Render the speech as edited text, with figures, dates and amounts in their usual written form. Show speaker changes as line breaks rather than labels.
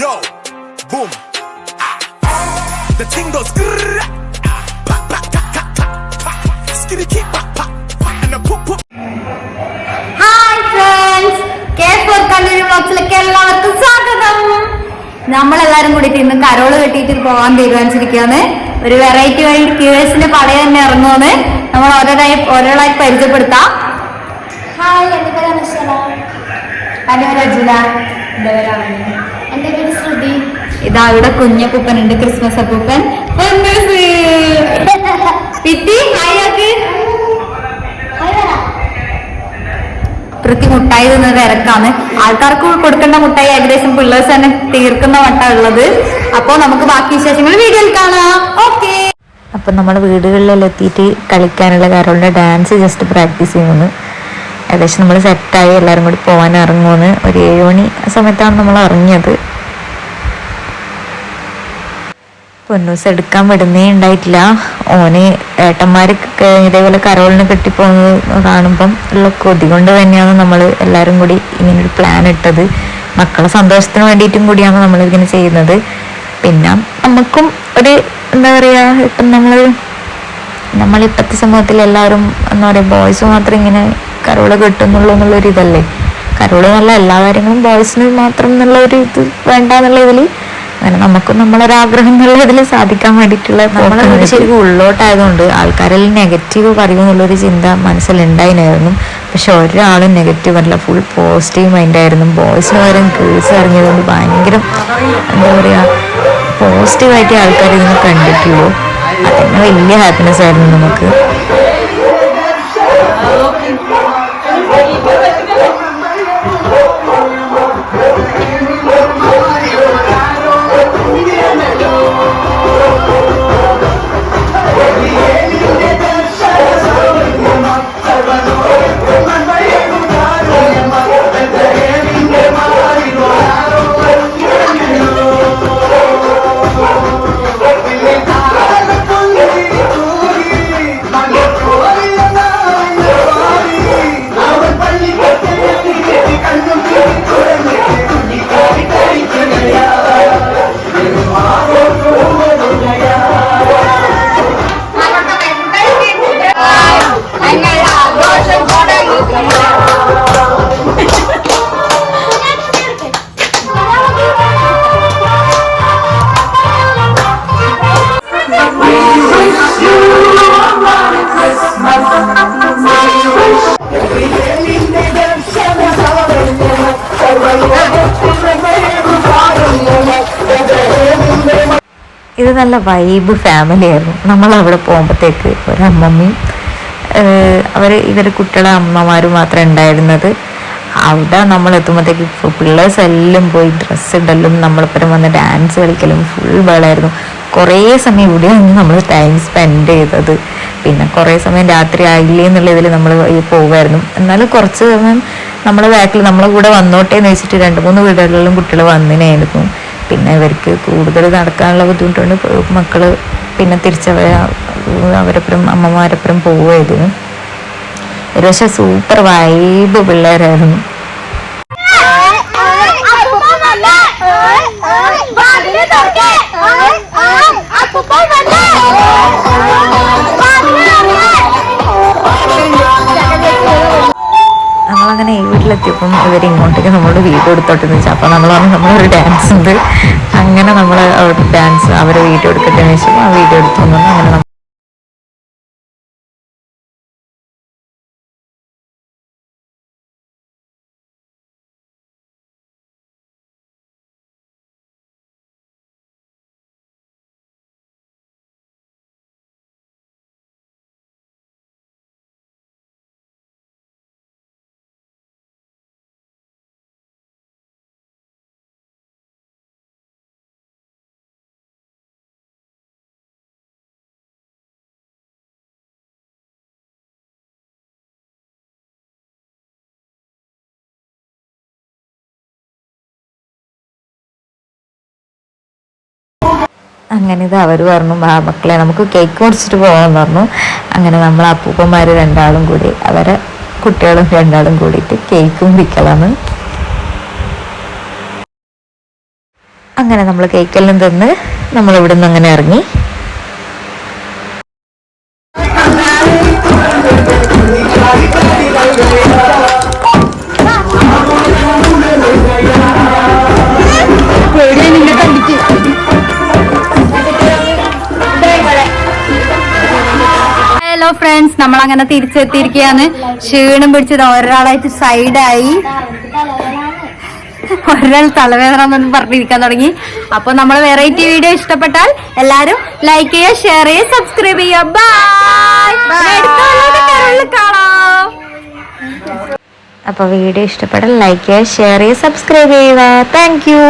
Yo, boom. The thing goes grrrr. Pa, pa, ka, ka, ka, pa. Skitty, keep, pa, pa, pa. And the poop, poop.
Hi friends, K4 Kannur വ്ലോഗ്സിലേക്ക് എല്ലാവർക്കും സ്വാഗതം. നമ്മളെല്ലാരും കൂടിയിട്ട് ഇന്ന് carol കെട്ടിയിട്ട് പോകാൻ തീരുമാനിച്ചിരിക്കുകയാണ്. ഒരു വെറൈറ്റി വേൾഡ് ക്യൂവേഴ്സിന്റെ പടയ തന്നെ ഇറങ്ങുമെന്ന് നമ്മൾ ഓരോരായി പരിചയപ്പെടുത്താം.
ഹായ്, എൻ്റെ പേര് അനുഷല.
എൻ്റെ പേര് അജുല.
എൻ്റെ പേര് ശ്രുതി.
ഇതാ ഇവിടെ കുഞ്ഞപ്പൂപ്പൻ ഉണ്ട്, ക്രിസ്മസ് അപ്പൂപ്പൻ. പിറ്റി ഹായ്. പൃഥ്വി മുട്ടായി തിന്നത് തിരക്കാണ്. ആൾക്കാർക്ക് കൊടുക്കേണ്ട മുട്ടായി ഏകദേശം പിള്ളേഴ്സ് തന്നെ തീർക്കുന്ന വട്ട ഉള്ളത്. അപ്പോൾ നമുക്ക് ബാക്കി വിശേഷങ്ങൾ വീഡിയോയിൽ കാണാം. ഓക്കെ.
അപ്പം നമ്മൾ വീടുകളിലെല്ലാം എത്തിയിട്ട് കളിക്കാനുള്ള കരോളിൻ്റെ ഡാൻസ് ജസ്റ്റ് പ്രാക്ടീസ് ചെയ്യുന്നു. ഏകദേശം നമ്മൾ സെറ്റായി എല്ലാവരും കൂടി പോകാൻ ഇറങ്ങുമെന്ന്. ഒരു 7 മണി സമയത്താണ് നമ്മൾ ഇറങ്ങിയത്. പൊന്നൂസ് എടുക്കാൻ വിടുന്നേ ഉണ്ടായിട്ടില്ല. ഓന് ഏട്ടന്മാർക്ക് ഇതേപോലെ കരോളിന് കെട്ടിപ്പോകുന്നത് കാണുമ്പം ഉള്ള കൊതി കൊണ്ട് തന്നെയാണ് നമ്മൾ എല്ലാവരും കൂടി ഇങ്ങനൊരു പ്ലാൻ ഇട്ടത്. മക്കളെ സന്തോഷത്തിന് വേണ്ടിയിട്ടും കൂടിയാണ് നമ്മളിങ്ങനെ ചെയ്യുന്നത്. പിന്നെ നമുക്കും ഒരു എന്താ പറയുക, ഇപ്പം നമ്മളിപ്പോഴത്തെ സമൂഹത്തിൽ എല്ലാവരും എന്താ പറയുക, ബോയ്സ് മാത്രം ഇങ്ങനെ കരോള് കെട്ടുന്നുള്ളൂ എന്നുള്ളൊരു ഇതല്ലേ. കരോള് എന്നുള്ള എല്ലാ കാര്യങ്ങളും ബോയ്സിന് മാത്രം എന്നുള്ള ഒരു ഇത് വേണ്ട എന്നുള്ള ഇതിൽ അങ്ങനെ നമുക്കും നമ്മളൊരാഗ്രഹം എന്നുള്ള ഇതിൽ സാധിക്കാൻ വേണ്ടിയിട്ടുള്ള നമ്മളെ ശരിക്കും ഉള്ളോട്ടായതുകൊണ്ട് ആൾക്കാരെല്ലാം നെഗറ്റീവ് പറയുമെന്നുള്ളൊരു ചിന്ത മനസ്സിലുണ്ടായിരുന്നു. പക്ഷെ ഒരാളും നെഗറ്റീവ് അല്ല, ഫുൾ പോസിറ്റീവ് മൈൻഡായിരുന്നു. ബോയ്സിന് പകരം ഗേൾസ് ഇറങ്ങിയതുകൊണ്ട് ഭയങ്കര എന്താ പറയുക, പോസിറ്റീവായിട്ട് ആൾക്കാർ ഇതിനെ കണ്ടിട്ടുള്ളൂ. അതന്നെ വലിയ ഹാപ്പിനെസ് ആയിരുന്നു നമുക്ക്. ഇത് നല്ല വൈബ് ഫാമിലി ആയിരുന്നു. നമ്മളവിടെ പോകുമ്പോഴത്തേക്ക് ഒരമ്മമ്മയും ഇവർ കുട്ടികളെ അമ്മമാരും മാത്രമേ ഉണ്ടായിരുന്നത്. അവിടെ നമ്മൾ എത്തുമ്പോഴത്തേക്ക് പിള്ളേഴ്സ് എല്ലാം പോയി ഡ്രസ്സ് ഇടലും നമ്മളിപ്പം വന്ന് ഡാൻസ് കളിക്കലും ഫുൾ വേളായിരുന്നു. കുറേ സമയം ഇവിടെയാണ് നമ്മൾ ടൈം സ്പെൻഡ് ചെയ്തത്. പിന്നെ കുറേ സമയം രാത്രി ആയില്ലേ എന്നുള്ള ഇതിൽ നമ്മൾ പോകുമായിരുന്നു. എന്നാലും കുറച്ച് സമയം നമ്മളെ ബാക്കിൽ നമ്മളെ കൂടെ വന്നോട്ടേ എന്ന് വെച്ചിട്ട് 2-3 വീടുകളിലും കുട്ടികൾ വന്നിനായിരുന്നു. പിന്നെ ഇവർക്ക് കൂടുതൽ നടക്കാനുള്ള ബുദ്ധിമുട്ടുണ്ട്. മക്കൾ പിന്നെ അവരപ്പുറം അമ്മമാരപ്പുറം പോവുമായിരുന്നു. ഒരു പക്ഷേ സൂപ്പർ വൈബ് പിള്ളേരായിരുന്നു. നമ്മളങ്ങനെ ഈ വീട്ടിലെത്തിയപ്പം ഇവരിങ്ങോട്ടേക്ക് നമ്മളോട് വീഡിയോ എടുത്തോട്ടെന്ന് വെച്ചാൽ അപ്പോൾ നമ്മൾ പറഞ്ഞു നമ്മളൊരു ഡാൻസ് ഉണ്ട്. അങ്ങനെ നമ്മൾ അവിടെ ഡാൻസ് അവരെ വീഡിയോ എടുക്കട്ടെ എന്ന് വെച്ചാൽ ആ വീഡിയോ എടുത്തു. അങ്ങനെ അങ്ങനെ ഇത് അവർ പറഞ്ഞു, മക്കളെ നമുക്ക് കേക്ക് മുറിച്ചിട്ട് പോകാമെന്ന് പറഞ്ഞു. അങ്ങനെ നമ്മൾ അപ്പൂപ്പന്മാർ 2 ആളും കൂടി അവരെ കുട്ടികളും 2 ആളും കൂടിയിട്ട് കേക്ക് മുറിക്കലാണ്. അങ്ങനെ നമ്മൾ കേക്കെല്ലാം തിന്ന് നമ്മൾ ഇവിടെ നിന്ന് അങ്ങനെ ഇറങ്ങി.
ഹലോ ഫ്രണ്ട്സ്, നമ്മളങ്ങനെ തിരിച്ചെത്തിയിരിക്കുകയാണ്. ക്ഷീണം പിടിച്ചത് ഒരാളായിട്ട് സൈഡായി, ഒരാൾ തലവേദന എന്ന് പറഞ്ഞിരിക്കാൻ തുടങ്ങി. അപ്പൊ നമ്മൾ വെറൈറ്റി വീഡിയോ ഇഷ്ടപ്പെട്ടാൽ എല്ലാരും ലൈക്ക് ചെയ്യുക, ഷെയർ ചെയ്യുക, സബ്സ്ക്രൈബ് ചെയ്യുക. ബൈ. കാണാം.
അപ്പോൾ വീഡിയോ ഇഷ്ടപ്പെട്ടാൽ ലൈക്ക് ചെയ്യുക, ഷെയർ ചെയ്യുക, സബ്സ്ക്രൈബ് ചെയ്യുക. Thank you.